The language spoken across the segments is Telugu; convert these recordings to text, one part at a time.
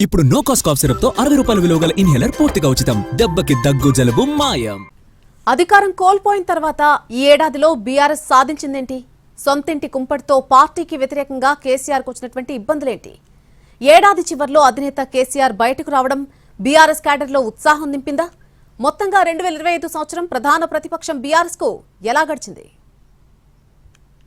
ఇప్పుడు నో కాస్ట్ కాఫ్ సిరప్ తో 60 రూపాయల విలువ గల ఇన్హేలర్ పూర్తిగా ఉచితం. దెబ్బకి దగ్గు జలుబు మాయం. అధికారం కోల్పోయిన తర్వాత ఈ ఏడాదిలో బీఆర్ఎస్ సాధించిందేంటి? సొంతింటి కుంపటితో పార్టీకి వ్యతిరేకంగా కేసీఆర్కు వచ్చినటువంటి ఇబ్బందులేంటి? ఏడాది చివర్లో అధినేత కేసీఆర్ బయటకు రావడం బీఆర్ఎస్ క్యాడర్లో ఉత్సాహం నింపిందా? మొత్తంగా 2025 సంవత్సరం ప్రధాన ప్రతిపక్షం బీఆర్ఎస్ కు ఎలా గడిచింది?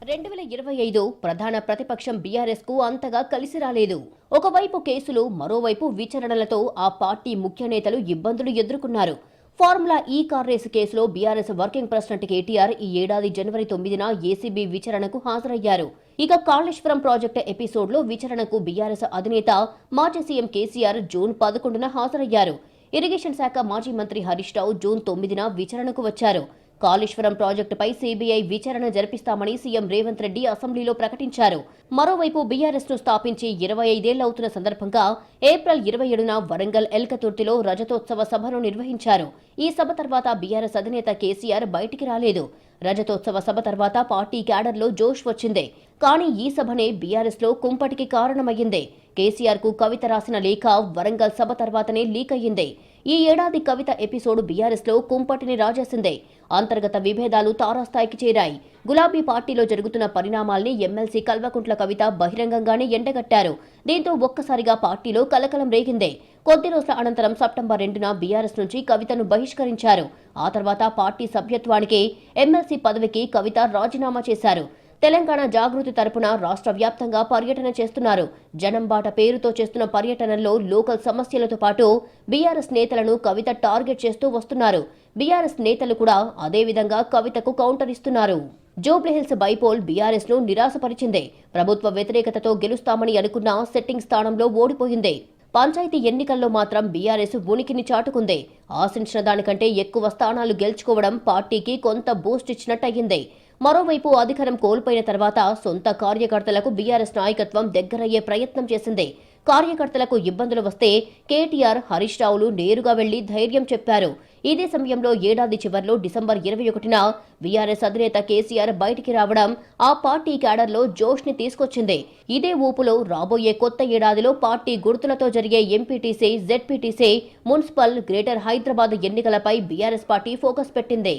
2025 ప్రధాన ప్రతిపక్షం బీఆర్ఎస్ కు అంతగా కలిసి రాలేదు. ఒకవైపు కేసులు, మరోవైపు విచారణలతో ఆ పార్టీ ముఖ్య నేతలు ఇబ్బందులు ఎదుర్కొన్నారు. ఫార్ములా ఈ కార్ రేసు కేసులో బీఆర్ఎస్ వర్కింగ్ ప్రెసిడెంట్ కేటీఆర్ ఈ ఏడాది జనవరి 9న ఏసీబీ విచారణకు హాజరయ్యారు. ఇక కాళేశ్వరం ప్రాజెక్టు ఎపిసోడ్లో విచారణకు బీఆర్ఎస్ అధినేత మాజీ సీఎం కేసీఆర్ జూన్ 11న హాజరయ్యారు. ఇరిగేషన్ శాఖ మాజీ మంత్రి హరీష్ రావు జూన్ 9న విచారణకు వచ్చారు. కాళేశ్వరం ప్రాజెక్టుపై సీబీఐ విచారణ జరిపిస్తామని సీఎం రేవంత్ రెడ్డి అసెంబ్లీలో ప్రకటించారు. మరోవైపు బీఆర్ఎస్ ను స్థాపించి 25 అవుతున్న సందర్భంగా ఏప్రిల్ 27న వరంగల్ ఎల్కతుర్తిలో రజతోత్సవ సభను నిర్వహించారు. ఈ సభ తర్వాత బీఆర్ఎస్ అధినేత కేసీఆర్ బయటికి రాలేదు. రజతోత్సవ సభ తర్వాత పార్టీ క్యాడర్లో జోష్ వచ్చింది. కానీ ఈ సభనే బీఆర్ఎస్ లో కుంపటికి కారణమయ్యింది. కేసీఆర్ కు కవిత రాసిన లేఖ వరంగల్ సభ తర్వాతనే లీక్ అయ్యింది. ఈ ఏడాది కవిత ఎపిసోడ్ బీఆర్ఎస్ లో కుంపటిని రాజేసింది. అంతర్గత విభేదాలు తారాస్థాయికి చేరాయి. గులాబీ పార్టీలో జరుగుతున్న పరిణామాల్ని ఎమ్మెల్సీ కల్వకుంట్ల కవిత బహిరంగంగానే ఎండగట్టారు. దీంతో ఒక్కసారిగా పార్టీలో కలకలం రేగింది. కొద్ది రోజుల అనంతరం సెప్టెంబర్ 2న బీఆర్ఎస్ నుంచి కవితను బహిష్కరించారు. ఆ తర్వాత పార్టీ సభ్యత్వానికి, ఎమ్మెల్సీ పదవికి కవిత రాజీనామా చేశారు. తెలంగాణ జాగృతి తరపున రాష్ట్ర వ్యాప్తంగా పర్యటన చేస్తున్నారు. జనంబాట పేరుతో చేస్తున్న పర్యటనల్లో లోకల్ సమస్యలతో పాటు బీఆర్ఎస్ నేతలను కవిత టార్గెట్ చేస్తూ వస్తున్నారు. బీఆర్ఎస్ నేతలు కూడా అదే విధంగా కవితకు కౌంటర్ ఇస్తున్నారు. జూబ్లీహిల్స్ బైపోల్ బీఆర్ఎస్ ను నిరాశపరిచింది. ప్రభుత్వ వ్యతిరేకతతో గెలుస్తామని అనుకున్న సెట్టింగ్ స్థానంలో ఓడిపోయింది. పంచాయతీ ఎన్నికల్లో మాత్రం బీఆర్ఎస్ ఉనికిని చాటుకుంది. ఆశించిన దానికంటే ఎక్కువ స్థానాలు గెలుచుకోవడం పార్టీకి కొంత బూస్ట్ ఇచ్చినట్టయింది. మరోవైపు అధికారం కోల్పోయిన తర్వాత సొంత కార్యకర్తలకు బీఆర్ఎస్ నాయకత్వం దగ్గరయ్యే ప్రయత్నం చేసింది. కార్యకర్తలకు ఇబ్బందులు వస్తే కేటీఆర్, హరీష్ రావులు నేరుగా వెళ్లి ధైర్యం చెప్పారు. ఇదే సమయంలో ఏడాది చివర్లో డిసెంబర్ 21న బీఆర్ఎస్ అధినేత కేసీఆర్ బయటికి రావడం ఆ పార్టీ క్యాడర్లో జోష్ ని తీసుకొచ్చింది. ఇదే ఊపులో రాబోయే కొత్త ఏడాదిలో పార్టీ గుర్తులతో జరిగే MPTC, ZPTC, municipal, greater Hyderabad ఎన్నికలపై బీఆర్ఎస్ పార్టీ ఫోకస్ పెట్టింది.